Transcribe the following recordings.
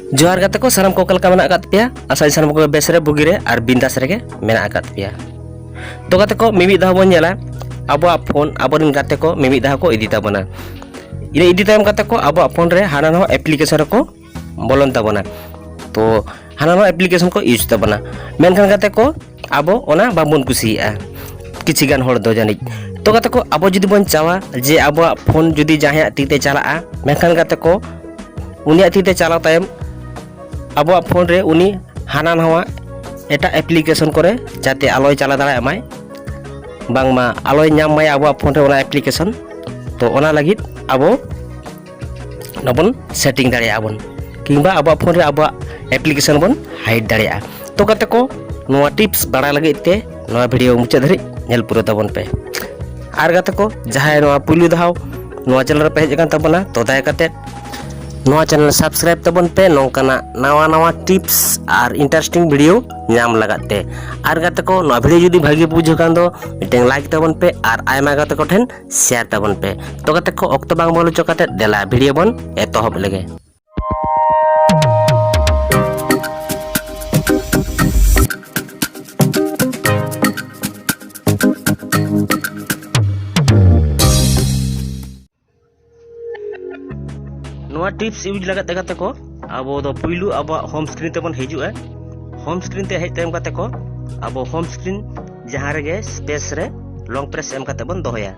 जोहार गाते को सानम को कलका मेना आकात पेया आशा सानम को बेसरे बुगिरे आर बिंदास रेगे मेना आकात पेया। तो गाते को मिमी दाव बोन नेला आबो फोन आबोरिन गाते को मिमी दाव को इदी ताबोना। इने इदी तायम गाते को आबो फोन रे हाना नवा एप्लीकेशन को बोलन ताबोना। तो हाना नवा एप्लीकेशन को यूज ताबोना मेनखान गाते को आबो ओना बाबोन कुसिया किछि गान होड़ दो जानि। तो गाते को आबो जुदी बोन चावा जे आबो फोन जुदी जाहाया तीते चलाआ मेनखान गाते को उनिया तीते चलाव तायम आबो फोन रे उनी हाना नवा एटा एप्लीकेशन करे जाते आलोय चला दाड़ा एमाय बांगमा आलोय नाम माय आबो फोन रे ओना एप्लीकेशन। तो ओना लागित आबो नबन सेटिंग दाड़े आबन किंबा आबो फोन रे आबो एप्लीकेशन बन हाइड दाड़े। तो गाते को नोआ टिप्स बाड़ा लगित ते नोआ वीडियो मुचाद धरि नेल पुरो ताबन पे। आर गाते को जहाय नोआ पुलु दाव नोआ चैनल पे हेज कान ताबना तो दाय काते नोआ चैनल सब्सक्राइब ताबन पे नोंकाना नावा नावा टिप्स और इंटरेस्टिंग वीडियो नाम लगाते। आर गाते को नोआ वीडियो जुदी भागी बुझो कान दो मिटें लाइक ताबन पे और आयमा गाते को ठेन शेयर ताबन पे। तो गाते को ऑक्तो बांग बोलो चकाते देला वीडियो बन एतहब लेगे। नोआ टिप्स यूज लगाते गाते को आबो दो पुइलु आबो होम स्क्रीन ते बन हिजुआ। होम स्क्रीन ते हेज तायम गाते को आबो होम स्क्रीन जहां रेगे स्पेस रे लॉन्ग प्रेस एम गाते बन दोहया।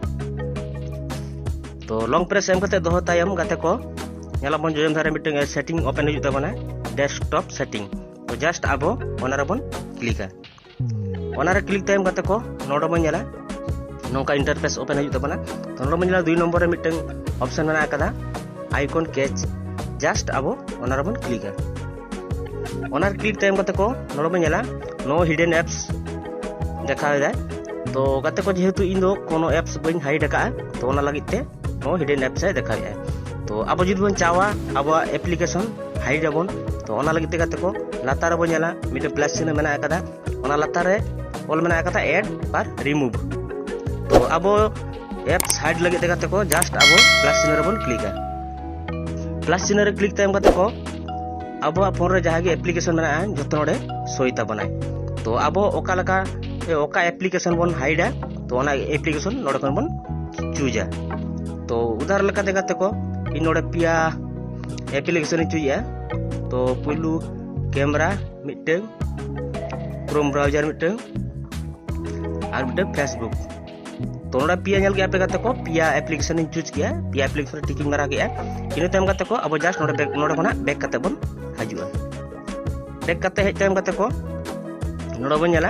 तो लॉन्ग प्रेस एम गाते दोहो तायम गाते को नेला बन जोजम धारे मिटिंग सेटिंग ओपन हिजु ताबना डेस्कटॉप सेटिंग। तो जस्ट आबो ओना रे बन क्लिका ओना रे क्लिक तायम गाते को नोडो बन नेला नोका इंटरफेस ओपन हिजु ताबना। तो नोडो बन नेला 2 नंबर रे मिटिंग ऑप्शन मेना आकादा आइकन कैच जस्ट आबो ओनार बन क्लिका ओनार क्लिक टाइम गाते को नोडो बन नेला नो हिडन एप्स देखाय दा। तो गाते को जेहेतु इन दो कोनो एप्स बन हाइड का तो ओना लागित ते नो हिडन एप्स है देखाय। तो आबो जुदी बन चावा आबो एप्लीकेशन हाइड आबन तो ओना लागित ते गाते को लातार बन नेला मिटे प्लस चिन्ह मेना आकादा ओना लातार रे ऑल मेना आकादा ऐड पर रिमूव। तो आबो एप्स हाइड लागित ते गाते को जस्ट आबो प्लस चिन्ह रे बन क्लिका प्लस चिन्ह रे क्लिक टाइम गाते को आबो फोन रे जहां गे एप्लीकेशन मेना जतो नोडे सोइता बनाय। तो आबो ओका लका ओका एप्लीकेशन बन हाइडा तो ओना एप्लीकेशन नोडे कोन बन चूजा। तो उदाहरण लका दे गाते को इन नोडे पिया एप्लीकेशन चूया। तो पुलु कैमरा मिटे क्रोम ब्राउजर मिटे और मिटे फेसबुक। तो नोडा पिया नेल के आपे गाते को पिया एप्लीकेशन चूज किया पिया एप्लीकेशन टिकिंग मारा गया। इन टाइम गाते को अब जस्ट नोडे बना बैक काते बन हजुआ। बैक काते हेज टाइम गाते को नोडे बन नेला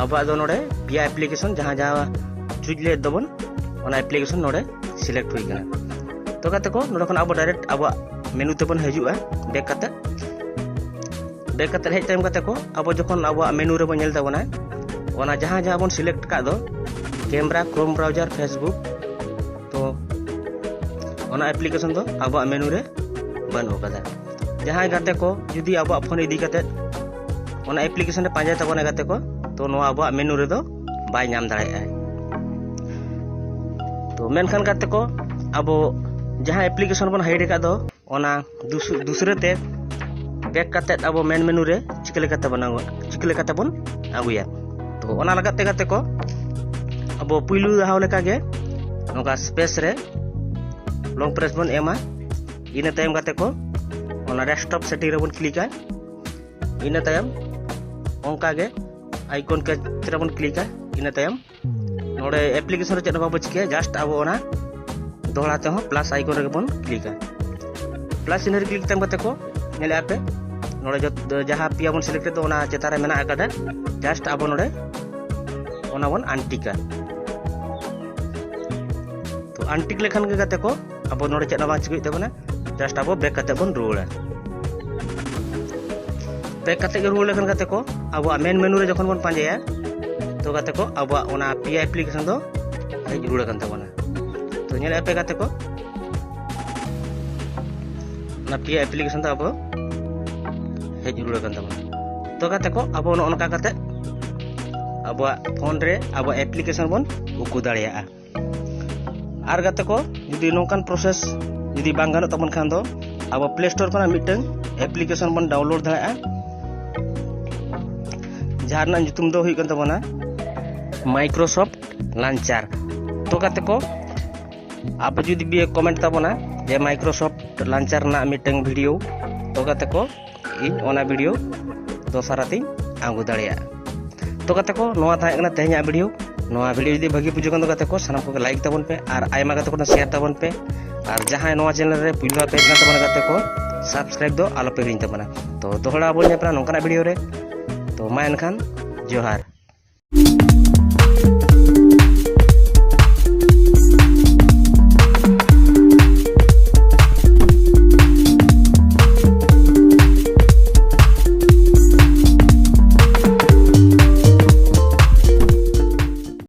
अब आदो नोडे पिया एप्लीकेशन जहां जहां चूज ले दबन ओना एप्लीकेशन नोडे सिलेक्ट हुई गना। तो गाते को नोडे खन अब डायरेक्ट अब मेनू ते बन हजुआ बैक काते हेज टाइम गाते को अब जखन अब मेनू रे बन नेल ताबना ओना जहां जहां बन सिलेक्ट का दो कैमरा क्रोम ब्राउजर फेसबुक तो ओना एप्लीकेशन दो अब मेनू रे बनो कदा। जहां गाते को जुदी अब फोन इदी काते ओना एप्लीकेशन रे पांजा ताबना गाते को तो नो अब मेनू रे दो बाय नाम दाड़ाय। तो मेनखान गाते को अब जहां एप्लीकेशन बन हाइड का दो ओना दूसरे ते बैक काते अब मेन मेनू रे चिकले काते बन आगुया। तो ओना लगाते गाते को अब पुइलु दाव लेका गे नोका स्पेस रे लॉन्ग प्रेस बन एमा इन टाइम गाते को ओना डेस्कटॉप सेटिंग रे बन क्लिका इन टाइम ओंका गे आइकन के रे बन क्लिका इन टाइम नोडे एप्लीकेशन रे चेक बाबो चिके जस्ट अब ओना दोहरा ते हो प्लस आइकन रे बन क्लिका प्लस इन रे क्लिक टाइम गाते को नेले आपे नोडे जहां पिया बन सिलेक्ट तो ओना चेता रे मेना आकादा जस्ट अब नोडे ओना बन आंटिका। तो आंटिक लेखान के गाते को अब नोडे चेक बा चिकई तबना जस्ट अब बैक काते बन रुवाड़ा। बैक काते के रुवाड़ लेखान गाते को अब मेन मेनू रे जखन बन पांजाया तो गाते को अब ओना पिया एप्लीकेशन दो हेज रुवाड़ कान तबना। तो नेल एपे गाते को ना पिया एप्लीकेशन दो अब हेज रुवाड़ कान तबना। तो गाते को अब ओनका गाते अब फोन रे अब एप्लीकेशन बन उकु दाड़िया। आर गाते को जुदी नोकान प्रोसेस जुदी बांग गानो तबन खान दो अब प्ले स्टोर खना मिटन एप्लीकेशन बन डाउनलोड दाड़ा जहां जुतुम दो हुई कन तबना माइक्रोसॉफ्ट लॉन्चर तो काते को आप जुदी भी कमेंट तबना जे माइक्रोसॉफ्ट लॉन्चर ना मिटंग वीडियो तो काते को इन ओना वीडियो दोसाराती आंगु दाड़िया तो काते को नोआ थाहे कना तेहना वीडियो जुदी भागी बुझो कन काते को सनम को लाइक तबन पे और आयमा काते को शेयर तबन पे और जहां नोआ चैनल रे पुइला पे ना तबन काते को सब्सक्राइब दो आलो पे हिन तबना तो दोहड़ा बोल ने प्रा नोंकाना वीडियो रे तो मा एनखान जोहार।